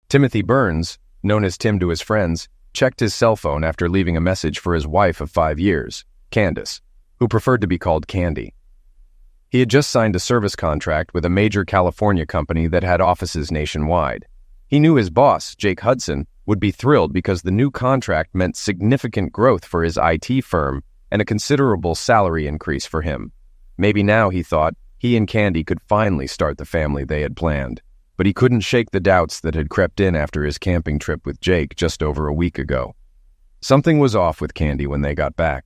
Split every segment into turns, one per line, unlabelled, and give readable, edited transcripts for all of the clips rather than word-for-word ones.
Timothy Burns, known as Tim to his friends, checked his cell phone after leaving a message for his wife of 5 years, Candace, who preferred to be called Candy. He had just signed a service contract with a major California company that had offices nationwide. He knew his boss, Jake Hudson, would be thrilled because the new contract meant significant growth for his IT firm and a considerable salary increase for him. Maybe now, he thought, he and Candy could finally start the family they had planned. But he couldn't shake the doubts that had crept in after his camping trip with Jake just over a week ago. Something was off with Candy when they got back.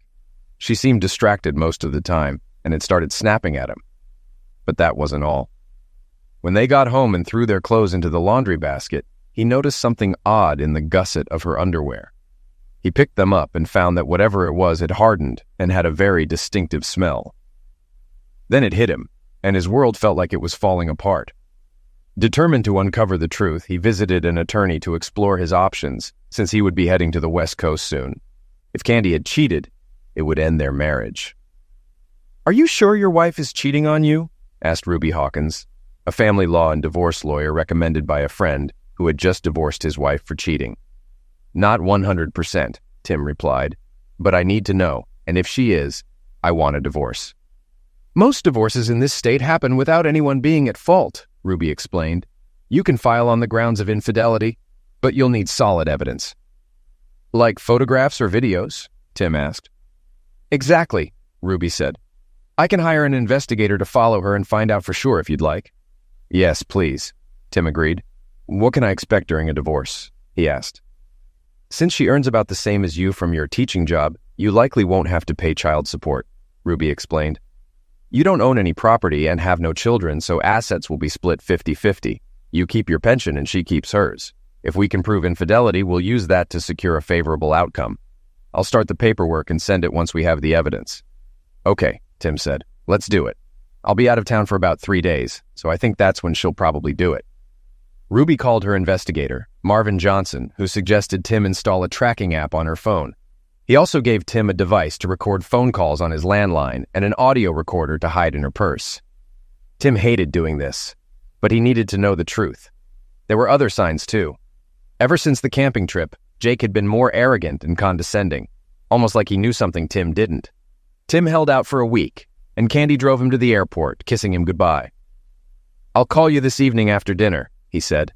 She seemed distracted most of the time and had started snapping at him. But that wasn't all. When they got home and threw their clothes into the laundry basket, he noticed something odd in the gusset of her underwear. He picked them up and found that whatever it was had hardened and had a very distinctive smell. Then it hit him, and his world felt like it was falling apart. Determined to uncover the truth, he visited an attorney to explore his options, since he would be heading to the West Coast soon. If Candy had cheated, it would end their marriage. "Are you sure your wife is cheating on you?" asked Ruby Hawkins, a family law and divorce lawyer recommended by a friend who had just divorced his wife for cheating. "Not 100%, Tim replied, "but I need to know, and if she is, I want a divorce." "Most divorces in this state happen without anyone being at fault," Ruby explained. "You can file on the grounds of infidelity, but you'll need solid evidence." "Like photographs or videos?" Tim asked. "Exactly," Ruby said. "I can hire an investigator to follow her and find out for sure if you'd like." "Yes, please," Tim agreed. "What can I expect during a divorce?" he asked. "Since she earns about the same as you from your teaching job, you likely won't have to pay child support," Ruby explained. "You don't own any property and have no children, so assets will be split 50-50. You keep your pension and she keeps hers. If we can prove infidelity, we'll use that to secure a favorable outcome. I'll start the paperwork and send it once we have the evidence." "Okay," Tim said. "Let's do it. I'll be out of town for about 3 days, so I think that's when she'll probably do it." Ruby called her investigator, Marvin Johnson, who suggested Tim install a tracking app on her phone. He also gave Tim a device to record phone calls on his landline and an audio recorder to hide in her purse. Tim hated doing this, but he needed to know the truth. There were other signs, too. Ever since the camping trip, Jake had been more arrogant and condescending, almost like he knew something Tim didn't. Tim held out for a week, and Candy drove him to the airport, kissing him goodbye. "I'll call you this evening after dinner," he said.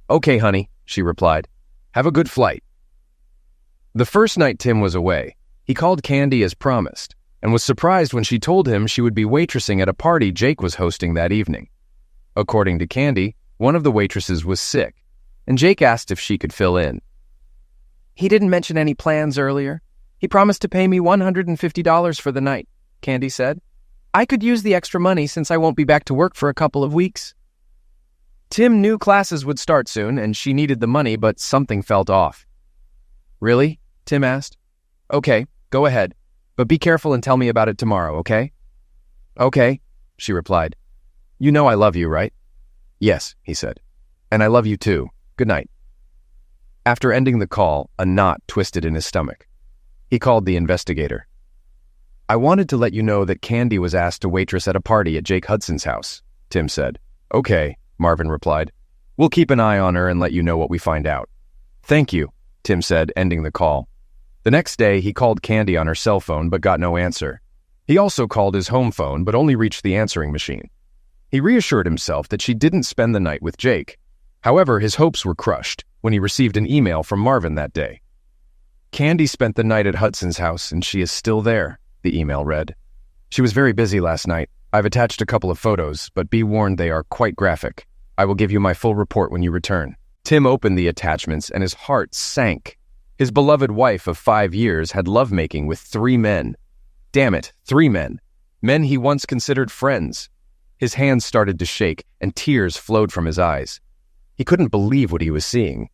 "Okay, honey," she replied. "Have a good flight." The first night Tim was away, he called Candy as promised, and was surprised when she told him she would be waitressing at a party Jake was hosting that evening. According to Candy, one of the waitresses was sick, and Jake asked if she could fill in. "He didn't mention any plans earlier. He promised to pay me $150 for the night," Candy said. "I could use the extra money since I won't be back to work for a couple of weeks." Tim knew classes would start soon, and she needed the money, but something felt off. "Really?" Tim asked. "Okay, go ahead, but be careful and tell me about it tomorrow, okay?" "Okay," she replied. "You know I love you, right?" "Yes," he said. "And I love you too. Good night." After ending the call, a knot twisted in his stomach. He called the investigator. "I wanted to let you know that Candy was asked to waitress at a party at Jake Hudson's house," Tim said. "Okay," Marvin replied. "We'll keep an eye on her and let you know what we find out." "Thank you," Tim said, ending the call. The next day, he called Candy on her cell phone but got no answer. He also called his home phone but only reached the answering machine. He reassured himself that she didn't spend the night with Jake. However, his hopes were crushed when he received an email from Marvin that day. "Candy spent the night at Hudson's house and she is still there," the email read. "She was very busy last night. I've attached a couple of photos, but be warned they are quite graphic. I will give you my full report when you return." Tim opened the attachments and his heart sank. His beloved wife of 5 years had lovemaking with 3 men. Damn it, 3 men. Men he once considered friends. His hands started to shake and tears flowed from his eyes. He couldn't believe what he was seeing.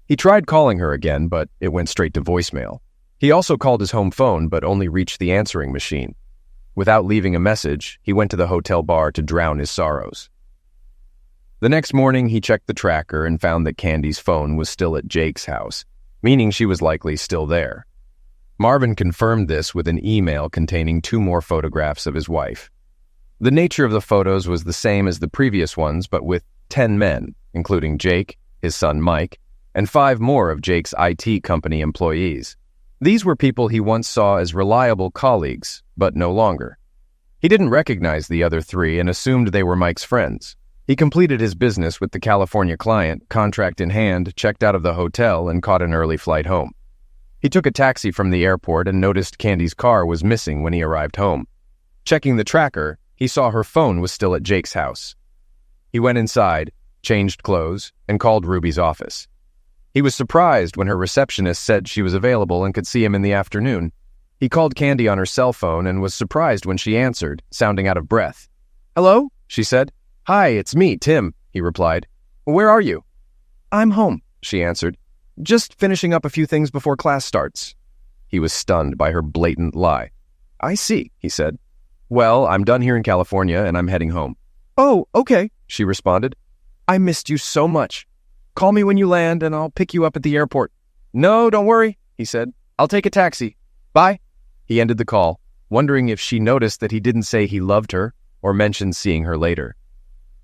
He tried calling her again, but it went straight to voicemail. He also called his home phone, but only reached the answering machine. Without leaving a message, he went to the hotel bar to drown his sorrows. The next morning, he checked the tracker and found that Candy's phone was still at Jake's house, meaning she was likely still there. Marvin confirmed this with an email containing 2 more photographs of his wife. The nature of the photos was the same as the previous ones, but with 10 men, including Jake, his son Mike, and 5 more of Jake's IT company employees. These were people he once saw as reliable colleagues, but no longer. He didn't recognize the other 3 and assumed they were Mike's friends. He completed his business with the California client, contract in hand, checked out of the hotel, and caught an early flight home. He took a taxi from the airport and noticed Candy's car was missing when he arrived home. Checking the tracker, he saw her phone was still at Jake's house. He went inside, changed clothes, and called Ruby's office. He was surprised when her receptionist said she was available and could see him in the afternoon. He called Candy on her cell phone and was surprised when she answered, sounding out of breath. "Hello?" she said. "Hi, it's me, Tim," he replied. "Where are you?" "I'm home," she answered. "Just finishing up a few things before class starts." He was stunned by her blatant lie. "I see," he said. "Well, I'm done here in California and I'm heading home." "Oh, okay," she responded. "I missed you so much. Call me when you land and I'll pick you up at the airport." "No, don't worry," he said. "I'll take a taxi. Bye." He ended the call, wondering if she noticed that he didn't say he loved her or mentioned seeing her later.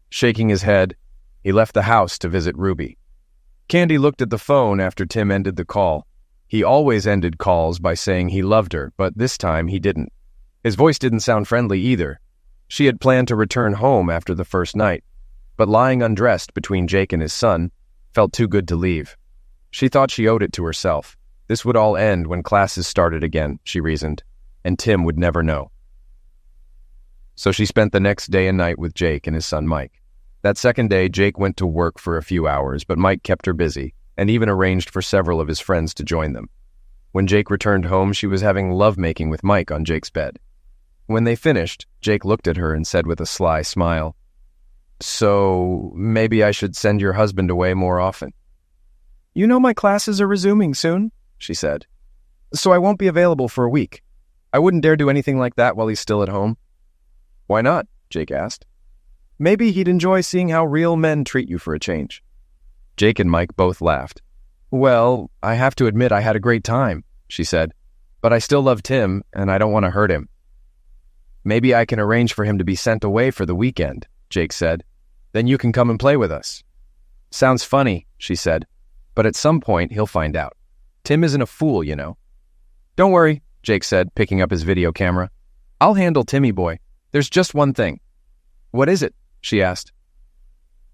Shaking his head, he left the house to visit Ruby. Candy looked at the phone after Tim ended the call. He always ended calls by saying he loved her, but this time he didn't. His voice didn't sound friendly either. She had planned to return home after the first night, but lying undressed between Jake and his son felt too good to leave. She thought she owed it to herself. This would all end when classes started again, she reasoned, and Tim would never know. So she spent the next day and night with Jake and his son Mike. That second day, Jake went to work for a few hours, but Mike kept her busy and even arranged for several of his friends to join them. When Jake returned home, she was having lovemaking with Mike on Jake's bed. When they finished, Jake looked at her and said with a sly smile, "So, maybe I should send your husband away more often." "You know my classes are resuming soon," she said. "So I won't be available for a week. I wouldn't dare do anything like that while he's still at home." "Why not?" Jake asked. "Maybe he'd enjoy seeing how real men treat you for a change." Jake and Mike both laughed. "Well, I have to admit I had a great time," she said, "but I still love Tim, and I don't want to hurt him." "Maybe I can arrange for him to be sent away for the weekend," Jake said. "Then you can come and play with us." "Sounds funny," she said, "but at some point he'll find out. Tim isn't a fool, you know." "Don't worry," Jake said, picking up his video camera. "I'll handle Timmy boy. There's just one thing." "What is it?" she asked.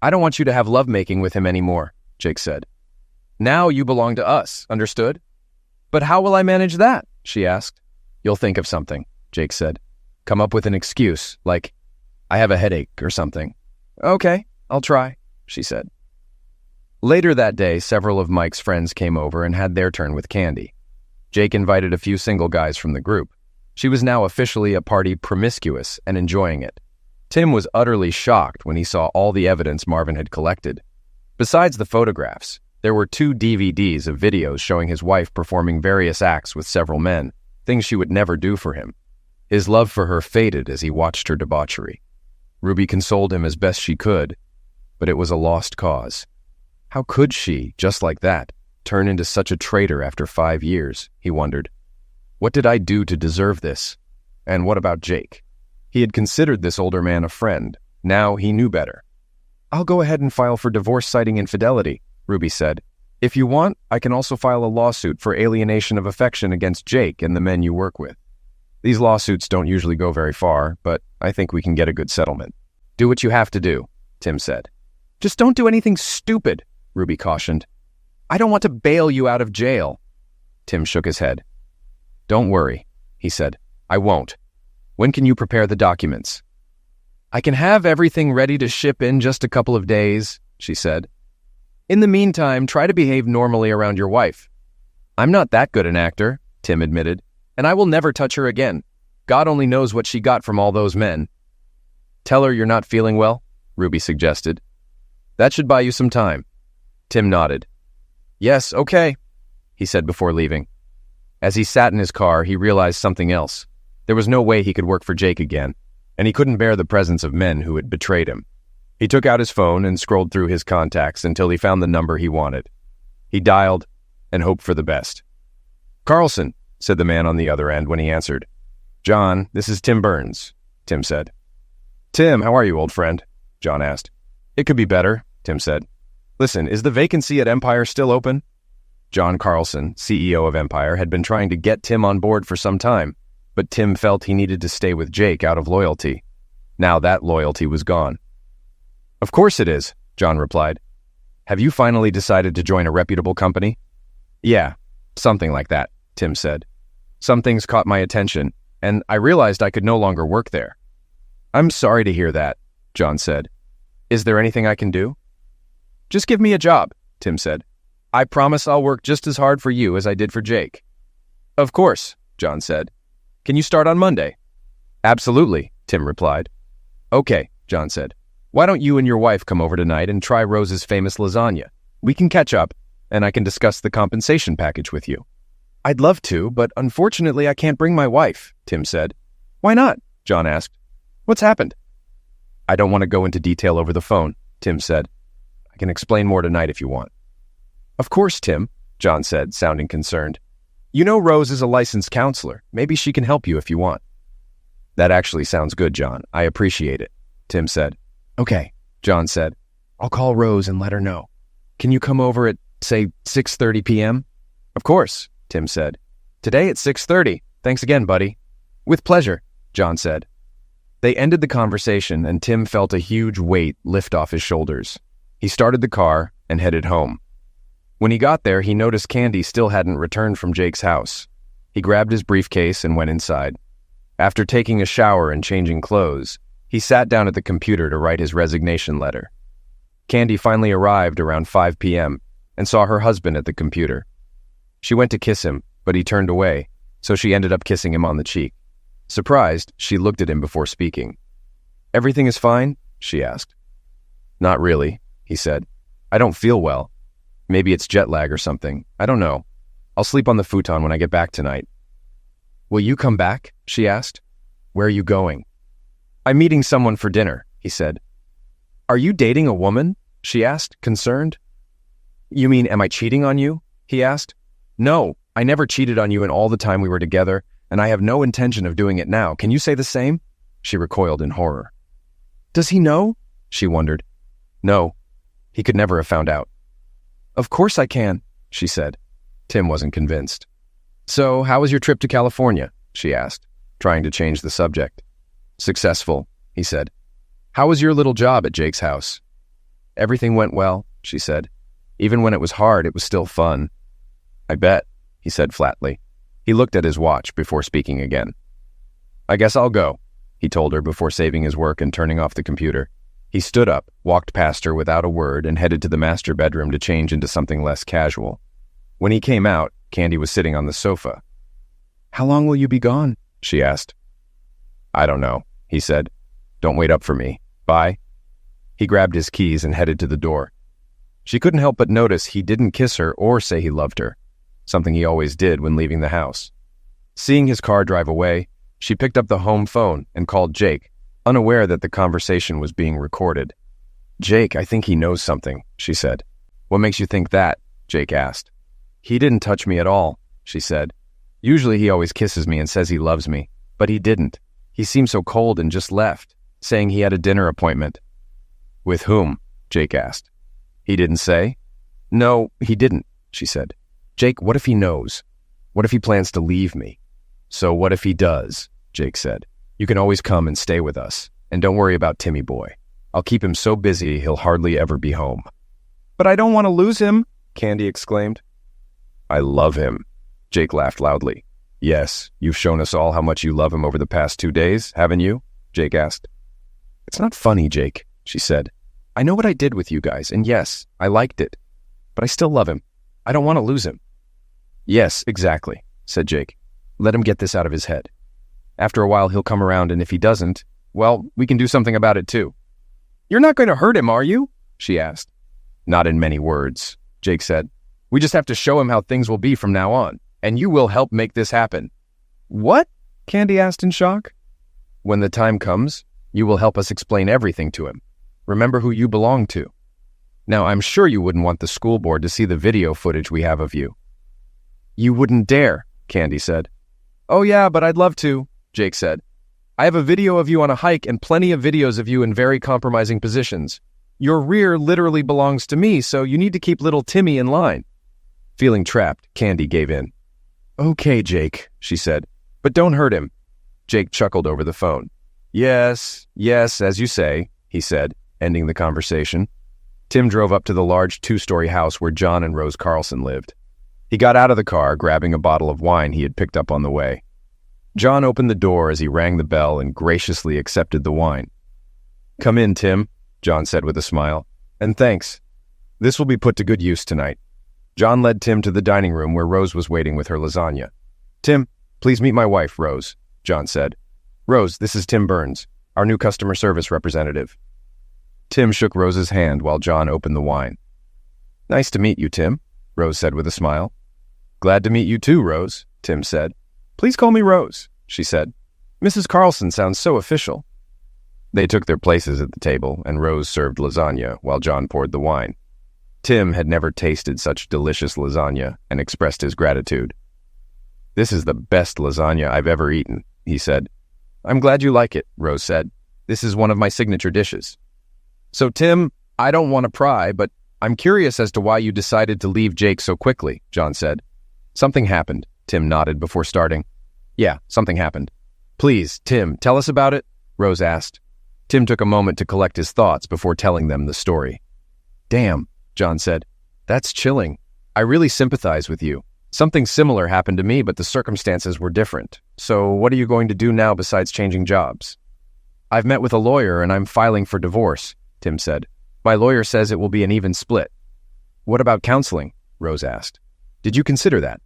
"I don't want you to have lovemaking with him anymore," Jake said. "Now you belong to us, understood?" "But how will I manage that?" she asked. "You'll think of something," Jake said. "Come up with an excuse, like, I have a headache or something." "Okay, I'll try," she said. Later that day, several of Mike's friends came over and had their turn with Candy. Jake invited a few single guys from the group. She was now officially a party promiscuous and enjoying it. Tim was utterly shocked when he saw all the evidence Marvin had collected. Besides the photographs, there were 2 DVDs of videos showing his wife performing various acts with several men, things she would never do for him. His love for her faded as he watched her debauchery. Ruby consoled him as best she could, but it was a lost cause. How could she, just like that, turn into such a traitor after 5 years, he wondered. What did I do to deserve this? And what about Jake? He had considered this older man a friend. Now he knew better. "I'll go ahead and file for divorce citing infidelity," Ruby said. "If you want, I can also file a lawsuit for alienation of affection against Jake and the men you work with. These lawsuits don't usually go very far, but I think we can get a good settlement." "Do what you have to do," Tim said. "Just don't do anything stupid," Ruby cautioned. "I don't want to bail you out of jail." Tim shook his head. "Don't worry," he said. "I won't. When can you prepare the documents?" "I can have everything ready to ship in just a couple of days," she said. "In the meantime, try to behave normally around your wife." "I'm not that good an actor," Tim admitted, "and I will never touch her again. God only knows what she got from all those men." "Tell her you're not feeling well," Ruby suggested. "That should buy you some time." Tim nodded. "Yes, okay," he said before leaving. As he sat in his car, he realized something else. There was no way he could work for Jake again, and he couldn't bear the presence of men who had betrayed him. He took out his phone and scrolled through his contacts until he found the number he wanted. He dialed and hoped for the best. "Carlson," said the man on the other end when he answered. "John, this is Tim Burns," Tim said. "Tim, how are you, old friend?" John asked. "It could be better," Tim said. Listen, is the vacancy at Empire still open? John Carlson, CEO of Empire, had been trying to get Tim on board for some time, but Tim felt he needed to stay with Jake out of loyalty. Now that loyalty was gone. Of course it is, John replied. Have you finally decided to join a reputable company? Yeah, something like that, Tim said. Some things caught my attention, and I realized I could no longer work there. I'm sorry to hear that, John said. Is there anything I can do? Just give me a job, Tim said. I promise I'll work just as hard for you as I did for Jake. Of course, John said. Can you start on Monday? Absolutely, Tim replied. Okay, John said. Why don't you and your wife come over tonight and try Rose's famous lasagna? We can catch up, and I can discuss the compensation package with you. I'd love to, but unfortunately I can't bring my wife, Tim said. Why not? John asked. What's happened? I don't want to go into detail over the phone, Tim said. I can explain more tonight if you want. Of course, Tim, John said, sounding concerned. You know Rose is a licensed counselor. Maybe she can help you if you want. That actually sounds good, John. I appreciate it, Tim said. Okay, John said. I'll call Rose and let her know. Can you come over at, say, 6:30 p.m.? Of course, Tim said. Today at 6:30. Thanks again, buddy. With pleasure, John said. They ended the conversation, and Tim felt a huge weight lift off his shoulders. He started the car and headed home. When he got there, he noticed Candy still hadn't returned from Jake's house. He grabbed his briefcase and went inside. After taking a shower and changing clothes, he sat down at the computer to write his resignation letter. Candy finally arrived around 5 p.m. and saw her husband at the computer. She went to kiss him, but he turned away, so she ended up kissing him on the cheek. Surprised, she looked at him before speaking. Everything is fine? She asked. Not really, he said. I don't feel well. Maybe it's jet lag or something. I don't know. I'll sleep on the futon when I get back tonight. Will you come back? She asked. Where are you going? I'm meeting someone for dinner, he said. Are you dating a woman? She asked, concerned. You mean, am I cheating on you? He asked. No, I never cheated on you in all the time we were together, and I have no intention of doing it now. Can you say the same? She recoiled in horror. Does he know? She wondered. No, he could never have found out. Of course I can, she said. Tim wasn't convinced. So, how was your trip to California? She asked, trying to change the subject. Successful, he said. How was your little job at Jake's house? Everything went well, she said. Even when it was hard, it was still fun. I bet, he said flatly. He looked at his watch before speaking again. I guess I'll go, he told her before saving his work and turning off the computer. He stood up, walked past her without a word, and headed to the master bedroom to change into something less casual. When he came out, Candy was sitting on the sofa. How long will you be gone? She asked. I don't know, he said. Don't wait up for me. Bye. He grabbed his keys and headed to the door. She couldn't help but notice he didn't kiss her or say he loved her, something he always did when leaving the house. Seeing his car drive away, she picked up the home phone and called Jake, unaware that the conversation was being recorded. Jake, I think he knows something, she said. What makes you think that? Jake asked. He didn't touch me at all, she said. Usually he always kisses me and says he loves me, but he didn't. He seemed so cold and just left, saying he had a dinner appointment. With whom? Jake asked. He didn't say? No, he didn't, she said. Jake, what if he knows? What if he plans to leave me? So what if he does? Jake said. You can always come and stay with us, and don't worry about Timmy boy. I'll keep him so busy he'll hardly ever be home. But I don't want to lose him, Candy exclaimed. I love him. Jake laughed loudly. Yes, you've shown us all how much you love him over the past 2 days, haven't you? Jake asked. It's not funny, Jake, she said. I know what I did with you guys, and yes, I liked it. But I still love him. I don't want to lose him. Yes, exactly, said Jake. Let him get this out of his head. After a while, he'll come around, and if he doesn't, well, we can do something about it too. You're not going to hurt him, are you? She asked. Not in many words, Jake said. We just have to show him how things will be from now on, and you will help make this happen. What? Candy asked in shock. When the time comes, you will help us explain everything to him. Remember who you belong to. Now, I'm sure you wouldn't want the school board to see the video footage we have of you. You wouldn't dare, Candy said. Oh yeah, but I'd love to, Jake said. I have a video of you on a hike and plenty of videos of you in very compromising positions. Your rear literally belongs to me, so you need to keep little Timmy in line. Feeling trapped, Candy gave in. Okay, Jake, she said, but don't hurt him. Jake chuckled over the phone. Yes, as you say, he said, ending the conversation. Tim drove up to the large 2-story house where John and Rose Carlson lived. He got out of the car, grabbing a bottle of wine he had picked up on the way. John opened the door as he rang the bell and graciously accepted the wine. Come in, Tim, John said with a smile. And thanks. This will be put to good use tonight. John led Tim to the dining room where Rose was waiting with her lasagna. Tim, please meet my wife, Rose, John said. Rose, this is Tim Burns, our new customer service representative. Tim shook Rose's hand while John opened the wine. Nice to meet you, Tim, Rose said with a smile. Glad to meet you too, Rose, Tim said. Please call me Rose, she said. Mrs. Carlson sounds so official. They took their places at the table, and Rose served lasagna while John poured the wine. Tim had never tasted such delicious lasagna and expressed his gratitude. This is the best lasagna I've ever eaten, he said. I'm glad you like it, Rose said. This is one of my signature dishes. So, Tim, I don't want to pry, but I'm curious as to why you decided to leave Jake so quickly, John said. Something happened, Tim nodded before starting. Yeah, something happened. Please, Tim, tell us about it, Rose asked. Tim took a moment to collect his thoughts before telling them the story. Damn, John said. That's chilling. I really sympathize with you. Something similar happened to me, but the circumstances were different. So what are you going to do now besides changing jobs? I've met with a lawyer and I'm filing for divorce, Tim said. My lawyer says it will be an even split. What about counseling? Rose asked. Did you consider that?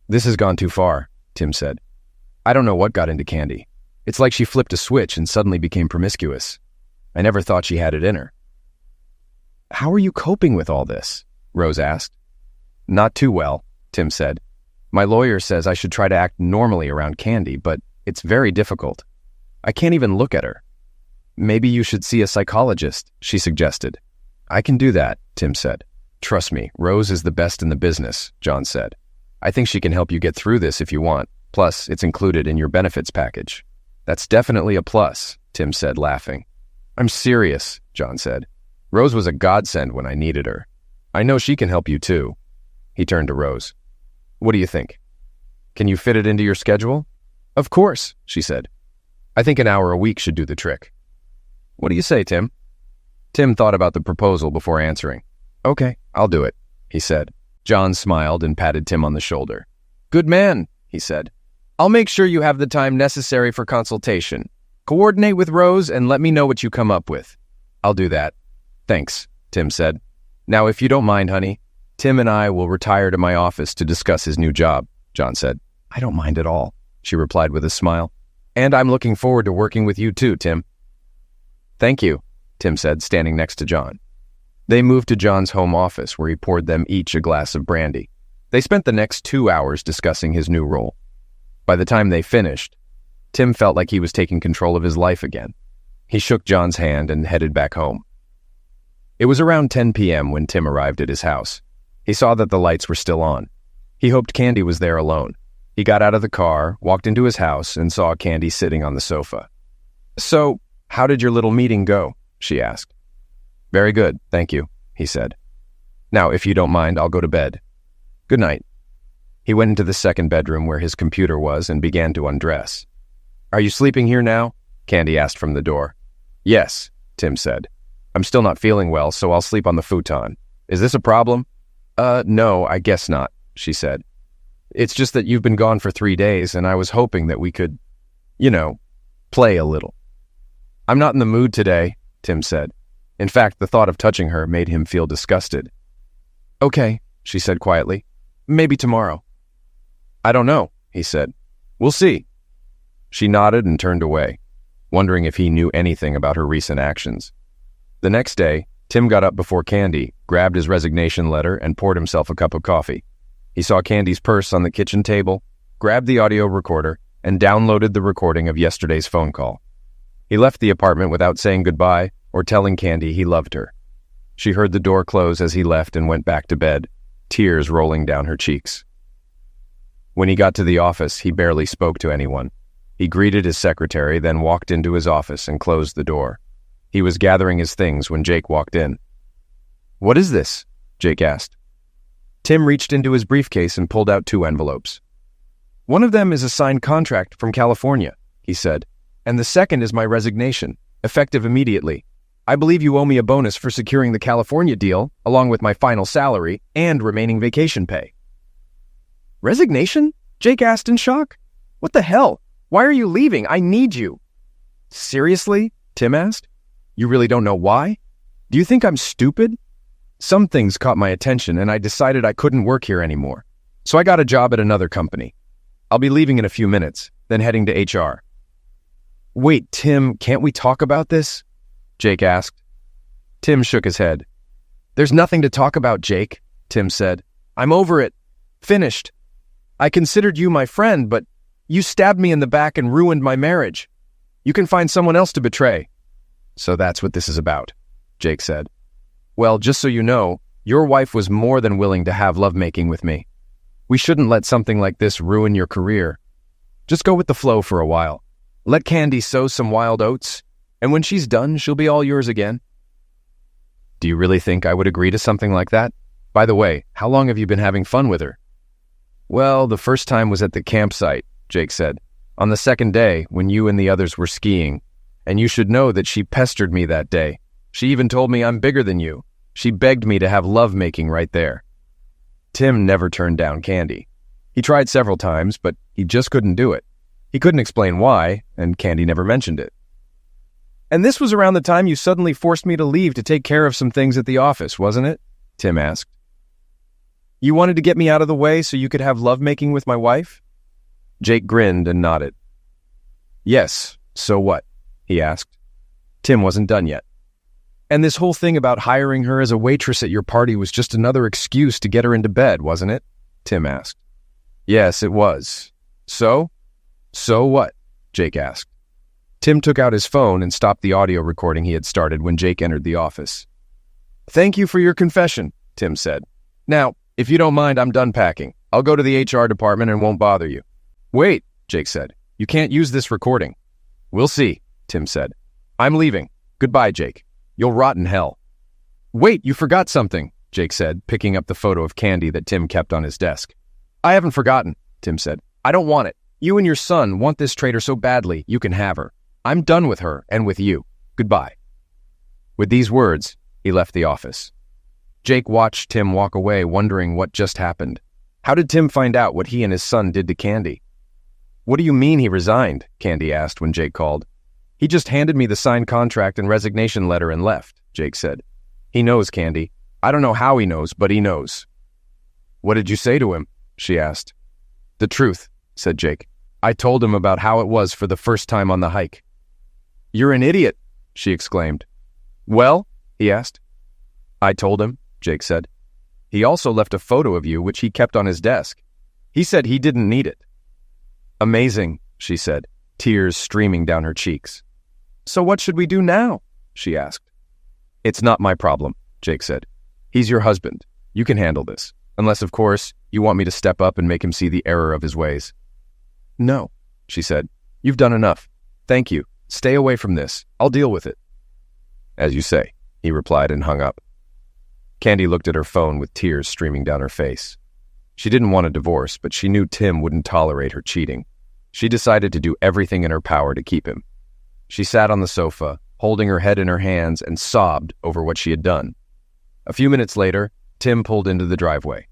This has gone too far, Tim said. I don't know what got into Candy. It's like she flipped a switch and suddenly became promiscuous. I never thought she had it in her. How are you coping with all this? Rose asked. Not too well, Tim said. My lawyer says I should try to act normally around Candy, but it's very difficult. I can't even look at her. Maybe you should see a psychologist, she suggested. I can do that, Tim said. Trust me, Rose is the best in the business, John said. I think she can help you get through this if you want. Plus, it's included in your benefits package. That's definitely a plus, Tim said, laughing. I'm serious, John said. Rose was a godsend when I needed her. I know she can help you too. He turned to Rose. What do you think? Can you fit it into your schedule? Of course, she said. I think an hour a week should do the trick. What do you say, Tim? Tim thought about the proposal before answering. Okay, I'll do it, he said. John smiled and patted Tim on the shoulder. Good man, he said. I'll make sure you have the time necessary for consultation. Coordinate with Rose and let me know what you come up with. I'll do that. Thanks, Tim said. Now, if you don't mind, honey, Tim and I will retire to my office to discuss his new job, John said. I don't mind at all, she replied with a smile. And I'm looking forward to working with you too, Tim. Thank you, Tim said, standing next to John. They moved to John's home office where he poured them each a glass of brandy. They spent the next 2 hours discussing his new role. By the time they finished, Tim felt like he was taking control of his life again. He shook John's hand and headed back home. It was around 10 p.m. when Tim arrived at his house. He saw that the lights were still on. He hoped Candy was there alone. He got out of the car, walked into his house, and saw Candy sitting on the sofa. So, how did your little meeting go? She asked. Very good, thank you, he said. Now, if you don't mind, I'll go to bed. Good night. He went into the second bedroom where his computer was and began to undress. Are you sleeping here now? Candy asked from the door. Yes, Tim said. I'm still not feeling well, so I'll sleep on the futon. Is this a problem? No, I guess not, she said. It's just that you've been gone for 3 days, and I was hoping that we could, play a little. I'm not in the mood today, Tim said. In fact, the thought of touching her made him feel disgusted. Okay, she said quietly. Maybe tomorrow. I don't know, he said. We'll see. She nodded and turned away, wondering if he knew anything about her recent actions. The next day, Tim got up before Candy, grabbed his resignation letter, and poured himself a cup of coffee. He saw Candy's purse on the kitchen table, grabbed the audio recorder, and downloaded the recording of yesterday's phone call. He left the apartment without saying goodbye or telling Candy he loved her. She heard the door close as he left and went back to bed, tears rolling down her cheeks. When he got to the office, he barely spoke to anyone. He greeted his secretary, then walked into his office and closed the door. He was gathering his things when Jake walked in. "What is this?" Jake asked. Tim reached into his briefcase and pulled out 2 envelopes. "One of them is a signed contract from California," he said, "and the second is my resignation, effective immediately. I believe you owe me a bonus for securing the California deal, along with my final salary and remaining vacation pay." "Resignation?" Jake asked in shock. "What the hell? Why are you leaving? I need you." "Seriously?" Tim asked. "You really don't know why? Do you think I'm stupid?" "Some things caught my attention and I decided I couldn't work here anymore. So I got a job at another company. I'll be leaving in a few minutes, then heading to HR." "Wait, Tim, can't we talk about this?" Jake asked. Tim shook his head. "There's nothing to talk about, Jake," Tim said. "I'm over it. Finished. I considered you my friend, but you stabbed me in the back and ruined my marriage. You can find someone else to betray." "So that's what this is about," Jake said. "Well, just so you know, your wife was more than willing to have lovemaking with me. We shouldn't let something like this ruin your career. Just go with the flow for a while. Let Candy sow some wild oats, and when she's done, she'll be all yours again." "Do you really think I would agree to something like that? By the way, how long have you been having fun with her?" "Well, the first time was at the campsite," Jake said, "on the second day when you and the others were skiing. And you should know that she pestered me that day. She even told me I'm bigger than you. She begged me to have lovemaking right there." Tim never turned down Candy. He tried several times, but he just couldn't do it. He couldn't explain why, and Candy never mentioned it. "And this was around the time you suddenly forced me to leave to take care of some things at the office, wasn't it?" Tim asked. "You wanted to get me out of the way so you could have lovemaking with my wife?" Jake grinned and nodded. "Yes, so what?" he asked. Tim wasn't done yet. "And this whole thing about hiring her as a waitress at your party was just another excuse to get her into bed, wasn't it?" Tim asked. "Yes, it was. So? So what?" Jake asked. Tim took out his phone and stopped the audio recording he had started when Jake entered the office. "Thank you for your confession," Tim said. "Now, if you don't mind, I'm done packing. I'll go to the HR department and won't bother you." "Wait," Jake said. "You can't use this recording." "We'll see," Tim said. "I'm leaving. Goodbye, Jake. You'll rot in hell." "Wait, you forgot something," Jake said, picking up the photo of Candy that Tim kept on his desk. "I haven't forgotten," Tim said. "I don't want it. You and your son want this traitor so badly, you can have her. I'm done with her and with you. Goodbye." With these words, he left the office. Jake watched Tim walk away, wondering what just happened. How did Tim find out what he and his son did to Candy? "What do you mean he resigned?" Candy asked when Jake called. "He just handed me the signed contract and resignation letter and left," Jake said. "He knows, Candy. I don't know how he knows, but he knows." "What did you say to him?" she asked. "The truth," said Jake. "I told him about how it was for the first time on the hike." "You're an idiot," she exclaimed. "Well?" he asked. "I told him," Jake said. "He also left a photo of you, which he kept on his desk. He said he didn't need it." "Amazing," she said, tears streaming down her cheeks. "So what should we do now?" she asked. "It's not my problem," Jake said. "He's your husband. You can handle this. Unless, of course, you want me to step up and make him see the error of his ways." "No," she said. "You've done enough. Thank you. Stay away from this. I'll deal with it." "As you say," he replied and hung up. Candy looked at her phone with tears streaming down her face. She didn't want a divorce, but she knew Tim wouldn't tolerate her cheating. She decided to do everything in her power to keep him. She sat on the sofa, holding her head in her hands, and sobbed over what she had done. A few minutes later, Tim pulled into the driveway.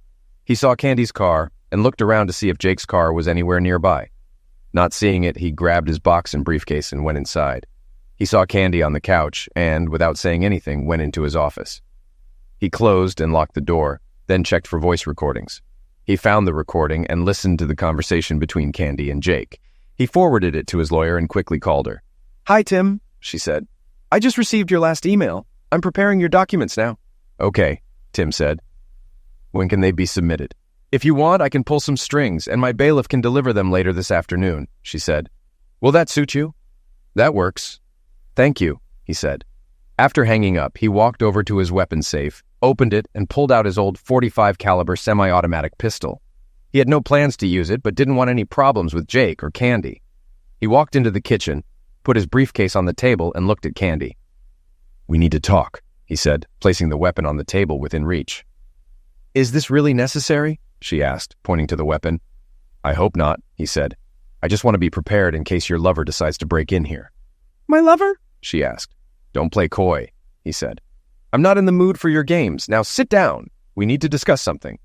He saw Candy's car and looked around to see if Jake's car was anywhere nearby. Not seeing it, he grabbed his box and briefcase and went inside. He saw Candy on the couch and, without saying anything, went into his office. He closed and locked the door, then checked for voice recordings. He found the recording and listened to the conversation between Candy and Jake. He forwarded it to his lawyer and quickly called her. "Hi, Tim," she said. "I just received your last email. I'm preparing your documents now." "Okay," Tim said. "When can they be submitted?" "If you want, I can pull some strings, and my bailiff can deliver them later this afternoon," she said. "Will that suit you?" "That works." "Thank you," he said. After hanging up, he walked over to his weapons safe, opened it, and pulled out his old .45 caliber semi-automatic pistol. He had no plans to use it, but didn't want any problems with Jake or Candy. He walked into the kitchen, put his briefcase on the table, and looked at Candy. "We need to talk," he said, placing the weapon on the table within reach. "Is this really necessary?" she asked, pointing to the weapon. "I hope not," he said. "I just want to be prepared in case your lover decides to break in here." "My lover?" she asked. "Don't play coy," he said. "I'm not in the mood for your games. Now sit down. We need to discuss something."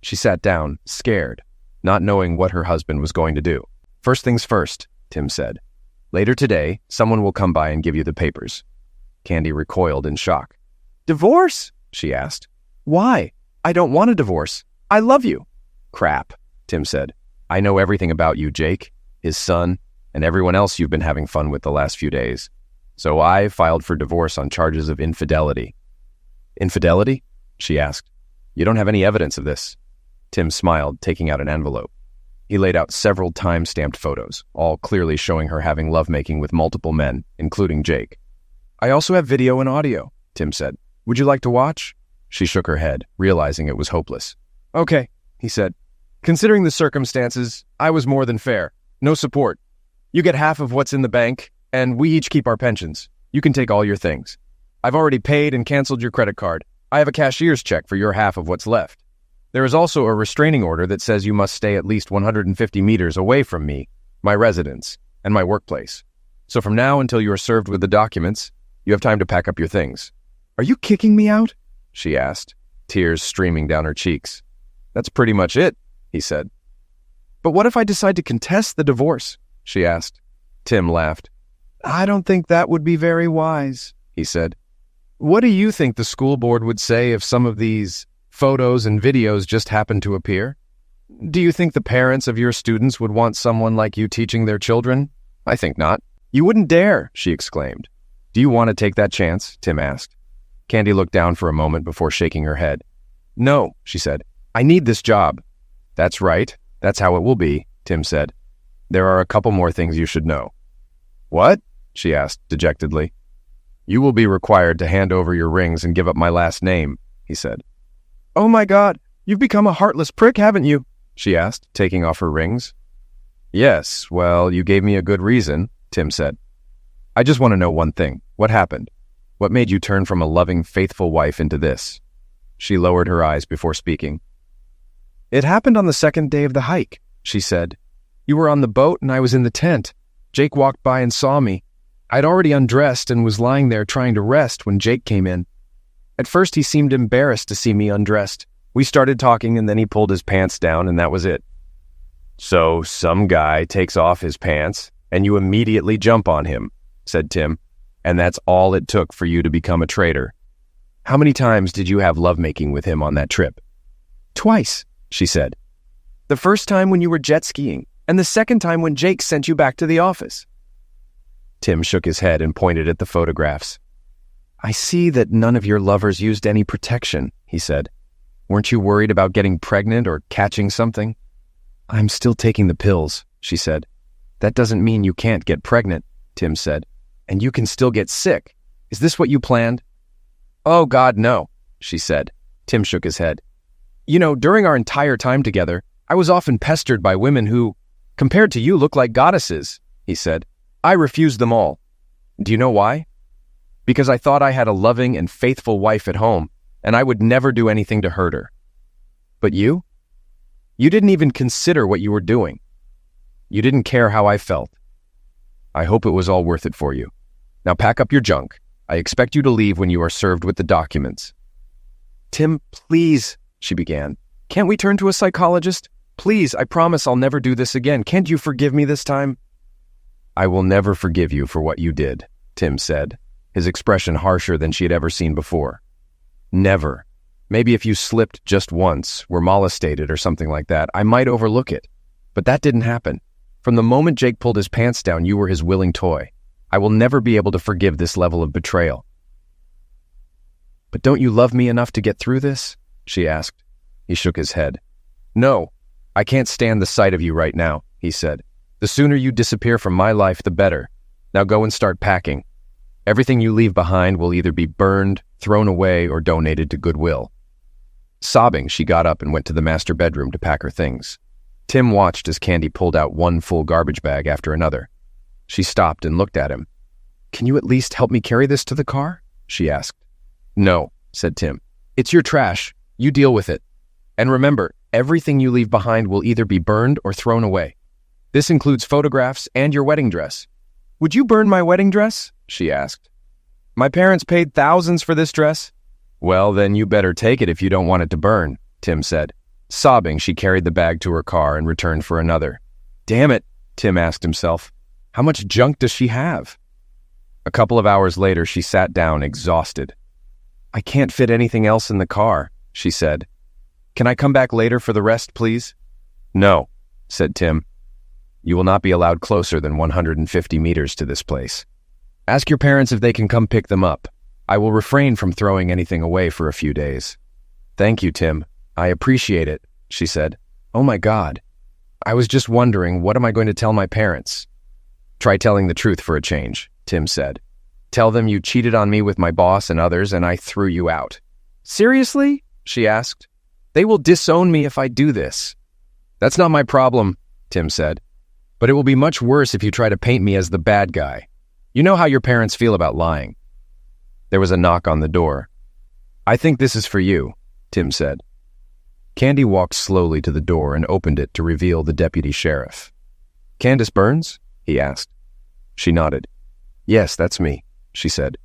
She sat down, scared, not knowing what her husband was going to do. "First things first," Tim said. "Later today, someone will come by and give you the papers." Candy recoiled in shock. "Divorce?" she asked. "Why? I don't want a divorce. I love you." "Crap," Tim said. "I know everything about you, Jake, his son, and everyone else you've been having fun with the last few days. So I filed for divorce on charges of infidelity." "Infidelity?" she asked. "You don't have any evidence of this." Tim smiled, taking out an envelope. He laid out several time-stamped photos, all clearly showing her having lovemaking with multiple men, including Jake. "I also have video and audio," Tim said. "Would you like to watch?" She shook her head, realizing it was hopeless. "Okay," he said. "Considering the circumstances, I was more than fair. No support. You get half of what's in the bank, and we each keep our pensions. You can take all your things. I've already paid and canceled your credit card. I have a cashier's check for your half of what's left. There is also a restraining order that says you must stay at least 150 meters away from me, my residence, and my workplace. So from now until you are served with the documents, you have time to pack up your things." "Are you kicking me out?" she asked, tears streaming down her cheeks. "That's pretty much it," he said. "But what if I decide to contest the divorce?" she asked. Tim laughed. "I don't think that would be very wise," he said. "What do you think the school board would say if some of these photos and videos just happened to appear? Do you think the parents of your students would want someone like you teaching their children? I think not." "You wouldn't dare," she exclaimed. "Do you want to take that chance?" Tim asked. Candy looked down for a moment before shaking her head. "No," she said. "I need this job." "That's right. That's how it will be," Tim said. "There are a couple more things you should know." "What?" she asked dejectedly. "You will be required to hand over your rings and give up my last name," he said. "Oh my God, you've become a heartless prick, haven't you?" she asked, taking off her rings. "Yes, well, you gave me a good reason," Tim said. "I just want to know one thing. What happened? What made you turn from a loving, faithful wife into this?" She lowered her eyes before speaking. "It happened on the second day of the hike," she said. "You were on the boat and I was in the tent. Jake walked by and saw me. I'd already undressed and was lying there trying to rest when Jake came in. At first he seemed embarrassed to see me undressed. We started talking and then he pulled his pants down and that was it." "So some guy takes off his pants and you immediately jump on him," said Tim, "and that's all it took for you to become a traitor. How many times did you have lovemaking with him on that trip?" "Twice," she said. "The first time when you were jet skiing, and the second time when Jake sent you back to the office." Tim shook his head and pointed at the photographs. "I see that none of your lovers used any protection," he said. "Weren't you worried about getting pregnant or catching something?" "I'm still taking the pills," she said. "That doesn't mean you can't get pregnant," Tim said. "And you can still get sick. Is this what you planned?" "Oh, God, no," she said. Tim shook his head. "You know, during our entire time together, I was often pestered by women who, compared to you, look like goddesses," he said. "I refused them all. Do you know why? Because I thought I had a loving and faithful wife at home, and I would never do anything to hurt her. But you? You didn't even consider what you were doing. You didn't care how I felt. I hope it was all worth it for you. Now pack up your junk. I expect you to leave when you are served with the documents." "Tim, please," she began. "Can't we turn to a psychologist? Please, I promise I'll never do this again. Can't you forgive me this time?" "I will never forgive you for what you did," Tim said, his expression harsher than she had ever seen before. "Never. Maybe if you slipped just once, were molested or something like that, I might overlook it. But that didn't happen. From the moment Jake pulled his pants down, you were his willing toy. I will never be able to forgive this level of betrayal." "But don't you love me enough to get through this?" she asked. He shook his head. "No, I can't stand the sight of you right now," he said. "The sooner you disappear from my life, the better. Now go and start packing. Everything you leave behind will either be burned, thrown away, or donated to Goodwill." Sobbing, she got up and went to the master bedroom to pack her things. Tim watched as Candy pulled out one full garbage bag after another. She stopped and looked at him. "Can you at least help me carry this to the car?" she asked. No, said Tim. It's your trash. You deal with it. And remember, everything you leave behind will either be burned or thrown away. This includes photographs and your wedding dress. Would you burn my wedding dress? She asked. My parents paid thousands for this dress. Well, then you better take it if you don't want it to burn, Tim said. Sobbing, she carried the bag to her car and returned for another. Damn it, Tim asked himself. How much junk does she have? A couple of hours later, she sat down, exhausted. I can't fit anything else in the car, she said. Can I come back later for the rest, please? No, said Tim. You will not be allowed closer than 150 meters to this place. Ask your parents if they can come pick them up. I will refrain from throwing anything away for a few days. Thank you, Tim. I appreciate it, she said. Oh my God. I was just wondering, what am I going to tell my parents? Try telling the truth for a change, Tim said. Tell them you cheated on me with my boss and others and I threw you out. Seriously? She asked. They will disown me if I do this. That's not my problem, Tim said. But it will be much worse if you try to paint me as the bad guy. You know how your parents feel about lying. There was a knock on the door. I think this is for you, Tim said. Candy walked slowly to the door and opened it to reveal the deputy sheriff. Candace Burns? He asked. She nodded. Yes, that's me, she said.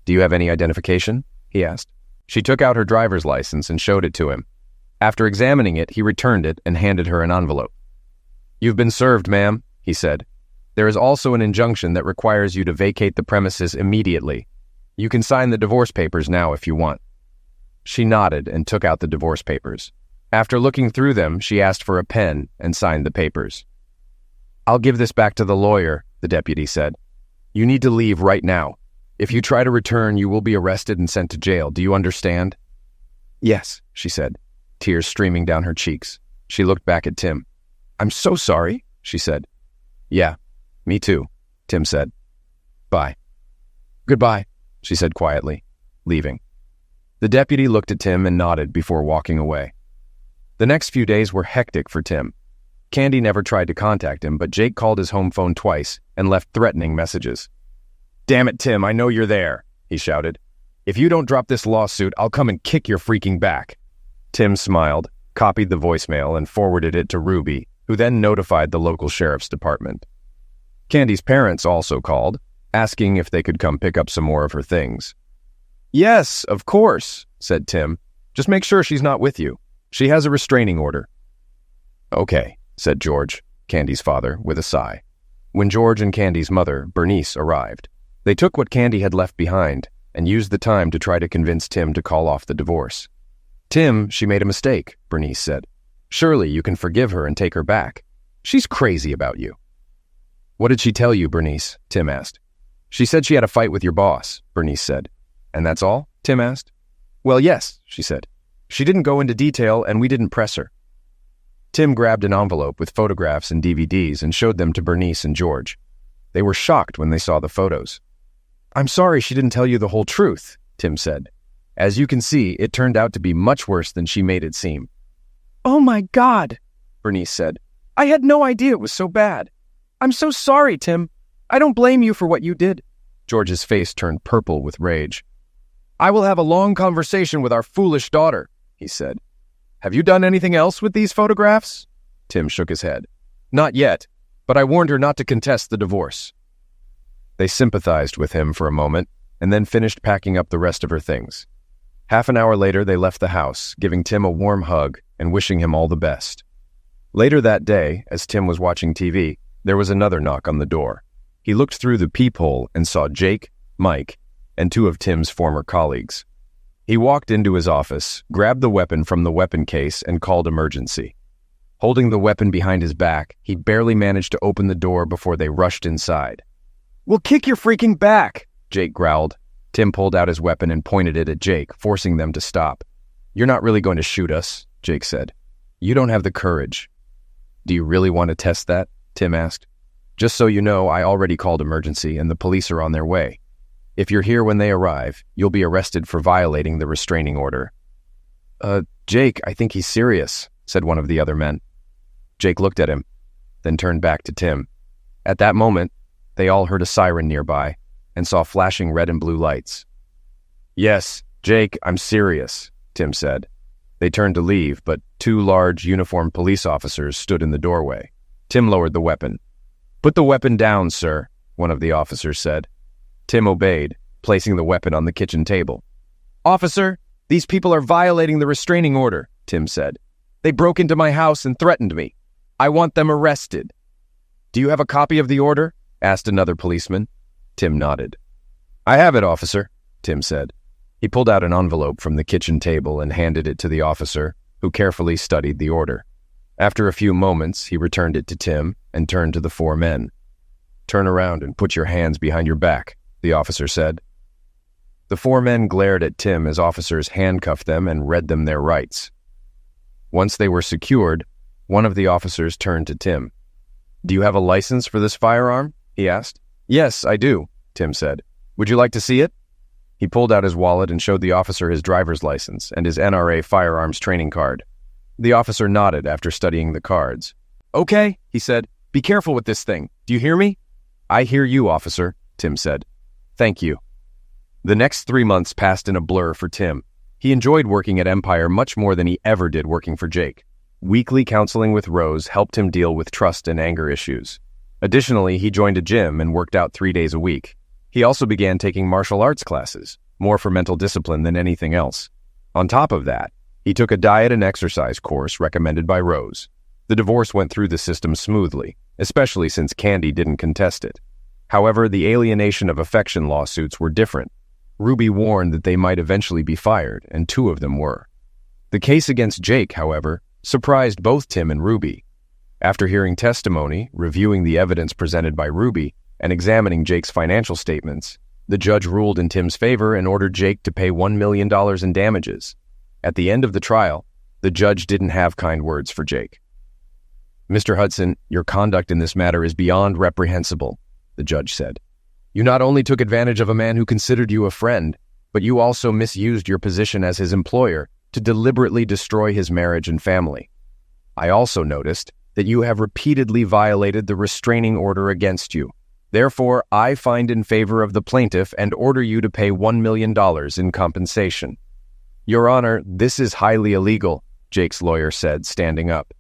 Do you have any identification? He asked. She took out her driver's license and showed it to him. After examining it, he returned it and handed her an envelope. You've been served, ma'am, he said. There is also an injunction that requires you to vacate the premises immediately. You can sign the divorce papers now if you want. She nodded and took out the divorce papers. After looking through them, she asked for a pen and signed the papers. I'll give this back to the lawyer, the deputy said. You need to leave right now. If you try to return, you will be arrested and sent to jail. Do you understand? Yes, she said, tears streaming down her cheeks. She looked back at Tim. I'm so sorry, she said. Yeah, me too, Tim said. Bye. Goodbye, she said quietly, leaving. The deputy looked at Tim and nodded before walking away. The next few days were hectic for Tim. Candy never tried to contact him, but Jake called his home phone twice and left threatening messages. Damn it, Tim, I know you're there, he shouted. If you don't drop this lawsuit, I'll come and kick your freaking back. Tim smiled, copied the voicemail, and forwarded it to Ruby, who then notified the local sheriff's department. Candy's parents also called, asking if they could come pick up some more of her things. Yes, of course, said Tim. Just make sure she's not with you. She has a restraining order. Okay, said George, Candy's father, with a sigh. When George and Candy's mother, Bernice, arrived, they took what Candy had left behind and used the time to try to convince Tim to call off the divorce. Tim, she made a mistake, Bernice said. Surely you can forgive her and take her back. She's crazy about you. What did she tell you, Bernice? Tim asked. She said she had a fight with your boss, Bernice said. And that's all? Tim asked. Well, yes, she said. She didn't go into detail and we didn't press her. Tim grabbed an envelope with photographs and DVDs and showed them to Bernice and George. They were shocked when they saw the photos. I'm sorry she didn't tell you the whole truth, Tim said. As you can see, it turned out to be much worse than she made it seem. Oh my God, Bernice said. I had no idea it was so bad. I'm so sorry, Tim. I don't blame you for what you did. George's face turned purple with rage. I will have a long conversation with our foolish daughter, he said. Have you done anything else with these photographs? Tim shook his head. Not yet, but I warned her not to contest the divorce. They sympathized with him for a moment and then finished packing up the rest of her things. Half an hour later, they left the house, giving Tim a warm hug and wishing him all the best. Later that day, as Tim was watching TV, there was another knock on the door. He looked through the peephole and saw Jake, Mike, and two of Tim's former colleagues. He walked into his office, grabbed the weapon from the weapon case, and called emergency. Holding the weapon behind his back, he barely managed to open the door before they rushed inside. We'll kick your freaking back, Jake growled. Tim pulled out his weapon and pointed it at Jake, forcing them to stop. You're not really going to shoot us, Jake said. You don't have the courage. Do you really want to test that? Tim asked. Just so you know, I already called emergency and the police are on their way. If you're here when they arrive, you'll be arrested for violating the restraining order. Jake, I think he's serious, said one of the other men. Jake looked at him, then turned back to Tim. At that moment, they all heard a siren nearby and saw flashing red and blue lights. Yes, Jake, I'm serious, Tim said. They turned to leave, but two large, uniformed police officers stood in the doorway. Tim lowered the weapon. "Put the weapon down, sir," one of the officers said. Tim obeyed, placing the weapon on the kitchen table. "Officer, these people are violating the restraining order," Tim said. "They broke into my house and threatened me. I want them arrested." "Do you have a copy of the order?" asked another policeman. Tim nodded. "I have it, officer," Tim said. He pulled out an envelope from the kitchen table and handed it to the officer, who carefully studied the order. After a few moments, he returned it to Tim and turned to the four men. "Turn around and put your hands behind your back," the officer said. The four men glared at Tim as officers handcuffed them and read them their rights. Once they were secured, one of the officers turned to Tim. "Do you have a license for this firearm?" he asked. "Yes, I do," Tim said. "Would you like to see it?" He pulled out his wallet and showed the officer his driver's license and his NRA firearms training card. The officer nodded after studying the cards. "Okay," he said. "Be careful with this thing. Do you hear me?" "I hear you, officer," Tim said. "Thank you." The next 3 months passed in a blur for Tim. He enjoyed working at Empire much more than he ever did working for Jake. Weekly counseling with Rose helped him deal with trust and anger issues. Additionally, he joined a gym and worked out 3 days a week. He also began taking martial arts classes, more for mental discipline than anything else. On top of that, he took a diet and exercise course recommended by Rose. The divorce went through the system smoothly, especially since Candy didn't contest it. However, the alienation of affection lawsuits were different. Ruby warned that they might eventually be fired, and 2 of them were. The case against Jake, however, surprised both Tim and Ruby. After hearing testimony, reviewing the evidence presented by Ruby, and examining Jake's financial statements, the judge ruled in Tim's favor and ordered Jake to pay $1 million in damages. At the end of the trial, the judge didn't have kind words for Jake. "Mr. Hudson, your conduct in this matter is beyond reprehensible," the judge said. "You not only took advantage of a man who considered you a friend, but you also misused your position as his employer to deliberately destroy his marriage and family. I also noticed that you have repeatedly violated the restraining order against you. Therefore, I find in favor of the plaintiff and order you to pay $1 million in compensation." "Your Honor, this is highly illegal," Jake's lawyer said, standing up.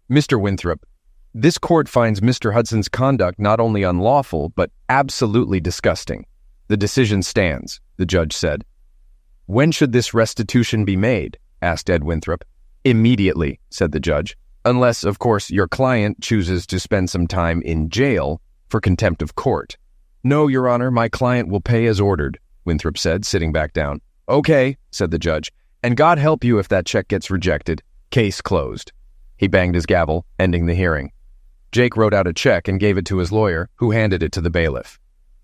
"Mr. Winthrop, this court finds Mr. Hudson's conduct not only unlawful, but absolutely disgusting. The decision stands," the judge said. "When should this restitution be made?" asked Ed Winthrop. "Immediately," said the judge, "unless, of course, your client chooses to spend some time in jail for contempt of court." "No, Your Honor, my client will pay as ordered," Winthrop said, sitting back down. "Okay," said the judge, "and God help you if that check gets rejected. Case closed." He banged his gavel, ending the hearing. Jake wrote out a check and gave it to his lawyer, who handed it to the bailiff.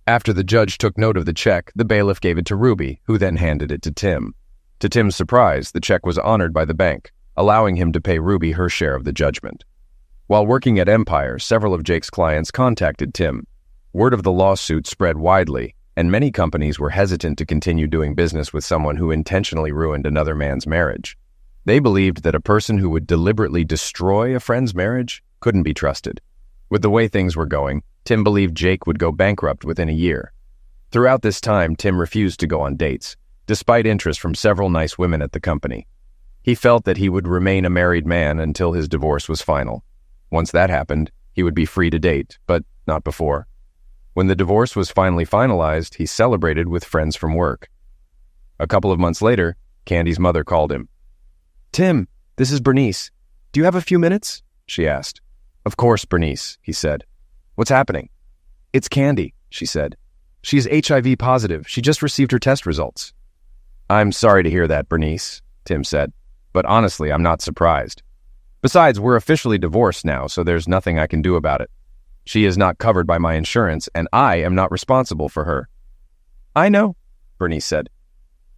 After the judge took note of the check, the bailiff gave it to Ruby, who then handed it to Tim. To Tim's surprise, the check was honored by the bank, allowing him to pay Ruby her share of the judgment. While working at Empire, several of Jake's clients contacted Tim. Word of the lawsuit spread widely, and many companies were hesitant to continue doing business with someone who intentionally ruined another man's marriage. They believed that a person who would deliberately destroy a friend's marriage couldn't be trusted. With the way things were going, Tim believed Jake would go bankrupt within a year. Throughout this time, Tim refused to go on dates, despite interest from several nice women at the company. He felt that he would remain a married man until his divorce was final. Once that happened, he would be free to date, but not before. When the divorce was finally finalized, he celebrated with friends from work. A couple of months later, Candy's mother called him. "Tim, this is Bernice. Do you have a few minutes?" she asked. "Of course, Bernice," he said. "What's happening?" "It's Candy," she said. "She is HIV positive. She just received her test results." "I'm sorry to hear that, Bernice," Tim said, "but honestly, I'm not surprised. Besides, we're officially divorced now, so there's nothing I can do about it. She is not covered by my insurance, and I am not responsible for her." "I know," Bernice said.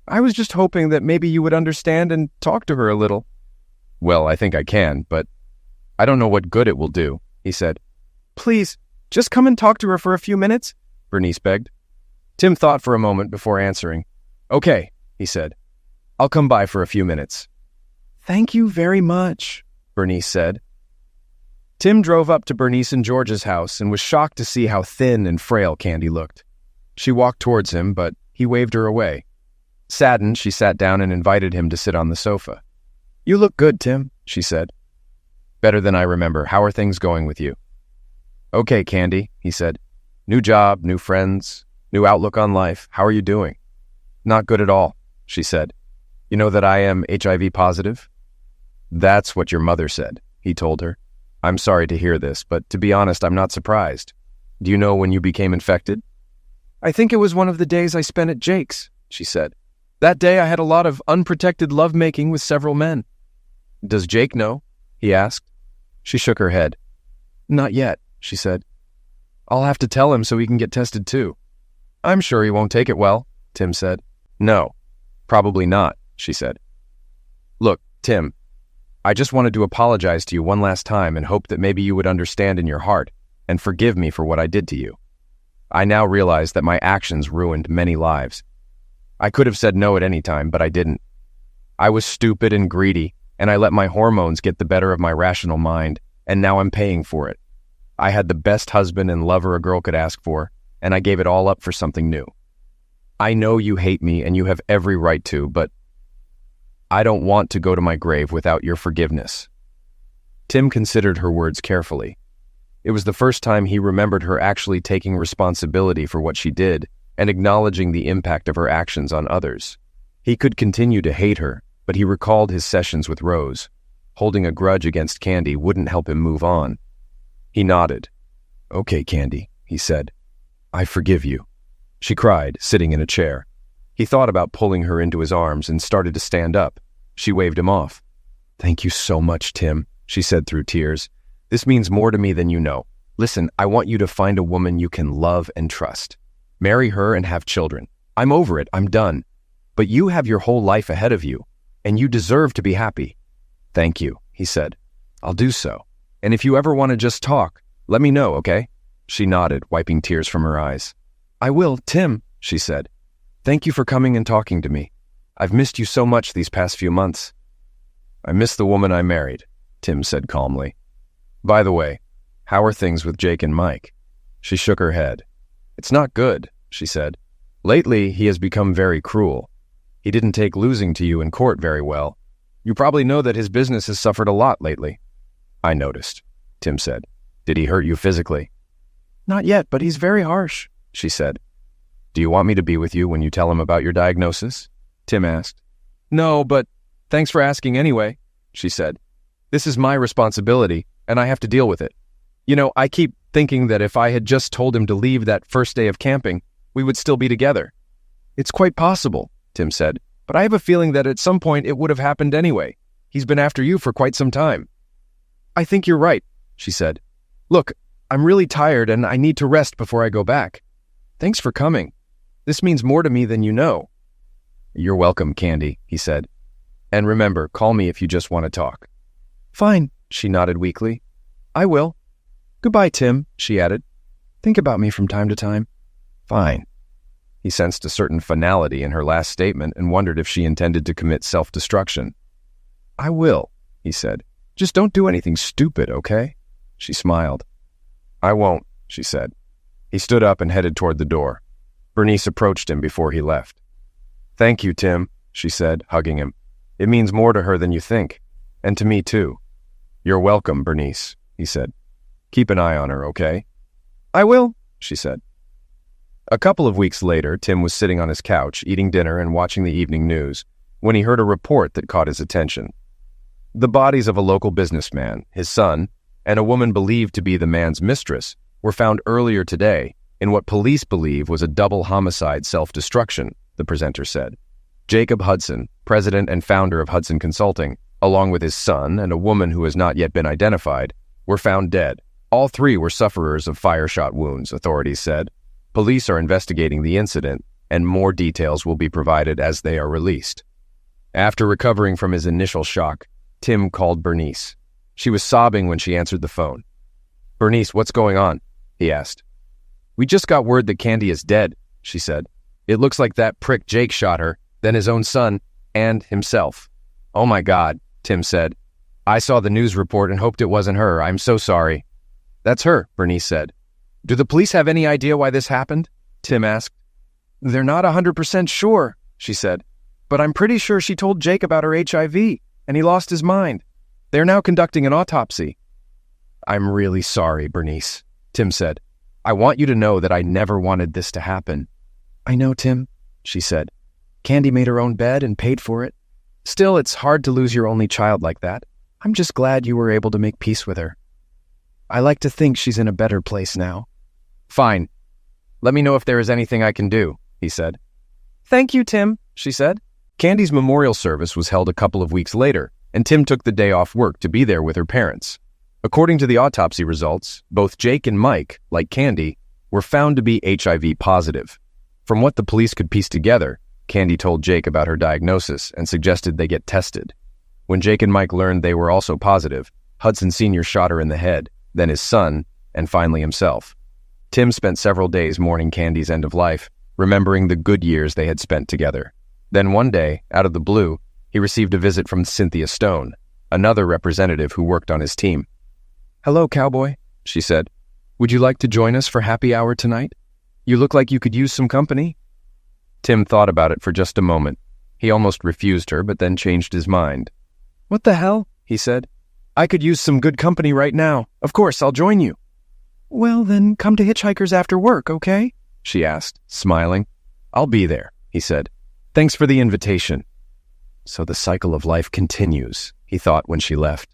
"I was just hoping that maybe you would understand and talk to her a little." "Well, I think I can, but I don't know what good it will do," he said. "Please, just come and talk to her for a few minutes," Bernice begged. Tim thought for a moment before answering. "Okay," he said. "I'll come by for a few minutes." "Thank you very much," Bernice said. Tim drove up to Bernice and George's house and was shocked to see how thin and frail Candy looked. She walked towards him, but he waved her away. Saddened, she sat down and invited him to sit on the sofa. "You look good, Tim," she said. "Better than I remember. How are things going with you?" "Okay, Candy," he said. "New job, new friends, new outlook on life. How are you doing?" "Not good at all," she said. "You know that I am HIV positive?" "That's what your mother said," he told her. "I'm sorry to hear this, but to be honest, I'm not surprised. Do you know when you became infected?" "I think it was one of the days I spent at Jake's," she said. "That day I had a lot of unprotected lovemaking with several men." "Does Jake know?" he asked. She shook her head. "Not yet," she said. "I'll have to tell him so he can get tested too." "I'm sure he won't take it well," Tim said. "No, probably not," she said. "Look, Tim, I just wanted to apologize to you one last time and hope that maybe you would understand in your heart and forgive me for what I did to you. I now realize that my actions ruined many lives. I could have said no at any time, but I didn't. I was stupid and greedy, and I let my hormones get the better of my rational mind, and now I'm paying for it. I had the best husband and lover a girl could ask for, and I gave it all up for something new. I know you hate me, and you have every right to, but I don't want to go to my grave without your forgiveness." Tim considered her words carefully. It was the first time he remembered her actually taking responsibility for what she did and acknowledging the impact of her actions on others. He could continue to hate her, but he recalled his sessions with Rose. Holding a grudge against Candy wouldn't help him move on. He nodded. "Okay, Candy," he said. "I forgive you." She cried, sitting in a chair. He thought about pulling her into his arms and started to stand up. She waved him off. "Thank you so much, Tim," she said through tears. "This means more to me than you know. Listen, I want you to find a woman you can love and trust. Marry her and have children. I'm over it. I'm done. But you have your whole life ahead of you, and you deserve to be happy." "Thank you," he said. "I'll do so. And if you ever want to just talk, let me know, okay?" She nodded, wiping tears from her eyes. "I will, Tim," she said. "Thank you for coming and talking to me. I've missed you so much these past few months." "I miss the woman I married," Tim said calmly. "By the way, how are things with Jake and Mike?" She shook her head. "It's not good," she said. "Lately, he has become very cruel. He didn't take losing to you in court very well. You probably know that his business has suffered a lot lately." "I noticed," Tim said. "Did he hurt you physically?" "Not yet, but he's very harsh," she said. "Do you want me to be with you when you tell him about your diagnosis?" Tim asked. "No, but thanks for asking anyway," she said. "This is my responsibility, and I have to deal with it. You know, I keep thinking that if I had just told him to leave that first day of camping, we would still be together." "It's quite possible," Tim said, "but I have a feeling that at some point it would have happened anyway. He's been after you for quite some time." "I think you're right," she said. "Look, I'm really tired and I need to rest before I go back. Thanks for coming. This means more to me than you know." "You're welcome, Candy," he said. "And remember, call me if you just want to talk." "Fine," she nodded weakly. "I will. Goodbye, Tim," she added. "Think about me from time to time." "Fine." He sensed a certain finality in her last statement and wondered if she intended to commit self-destruction. "I will," he said. "Just don't do anything stupid, okay?" She smiled. "I won't," she said. He stood up and headed toward the door. Bernice approached him before he left. "Thank you, Tim," she said, hugging him. "It means more to her than you think, and to me too." "You're welcome, Bernice," he said. "Keep an eye on her, okay?" "I will," she said. A couple of weeks later, Tim was sitting on his couch, eating dinner and watching the evening news, when he heard a report that caught his attention. The bodies of a local businessman, his son, and a woman believed to be the man's mistress were found earlier today in what police believe was a double homicide self-destruction, the presenter said. Jacob Hudson, president and founder of Hudson Consulting, along with his son and a woman who has not yet been identified, were found dead. All three were sufferers of fire shot wounds, authorities said. Police are investigating the incident, and more details will be provided as they are released. After recovering from his initial shock, Tim called Bernice. She was sobbing when she answered the phone. "Bernice, what's going on?" he asked. "We just got word that Candy is dead," she said. "It looks like that prick Jake shot her, then his own son, and himself." "Oh my God," Tim said. "I saw the news report and hoped it wasn't her. I'm so sorry." "That's her," Bernice said. "Do the police have any idea why this happened?" Tim asked. "They're not 100% sure," she said. but I'm pretty sure she told Jake about her HIV, and he lost his mind. They're now conducting an autopsy." "I'm really sorry, Bernice," Tim said. "I want you to know that I never wanted this to happen." "I know, Tim," she said. "Candy made her own bed and paid for it. Still, it's hard to lose your only child like that. I'm just glad you were able to make peace with her. I like to think she's in a better place now." "Fine. Let me know if there is anything I can do," he said. "Thank you, Tim," she said. Candy's memorial service was held a couple of weeks later, and Tim took the day off work to be there with her parents. According to the autopsy results, both Jake and Mike, like Candy, were found to be HIV positive. From what the police could piece together, Candy told Jake about her diagnosis and suggested they get tested. When Jake and Mike learned they were also positive, Hudson Sr. shot her in the head, then his son, and finally himself. Tim spent several days mourning Candy's end of life, remembering the good years they had spent together. Then one day, out of the blue, he received a visit from Cynthia Stone, another representative who worked on his team. "Hello, cowboy," she said. "Would you like to join us for happy hour tonight? You look like you could use some company." Tim thought about it for just a moment. He almost refused her, but then changed his mind. "What the hell?" he said. "I could use some good company right now. Of course, I'll join you." "Well, then come to Hitchhikers after work, okay?" she asked, smiling. "I'll be there," he said. "Thanks for the invitation." So the cycle of life continues, he thought when she left.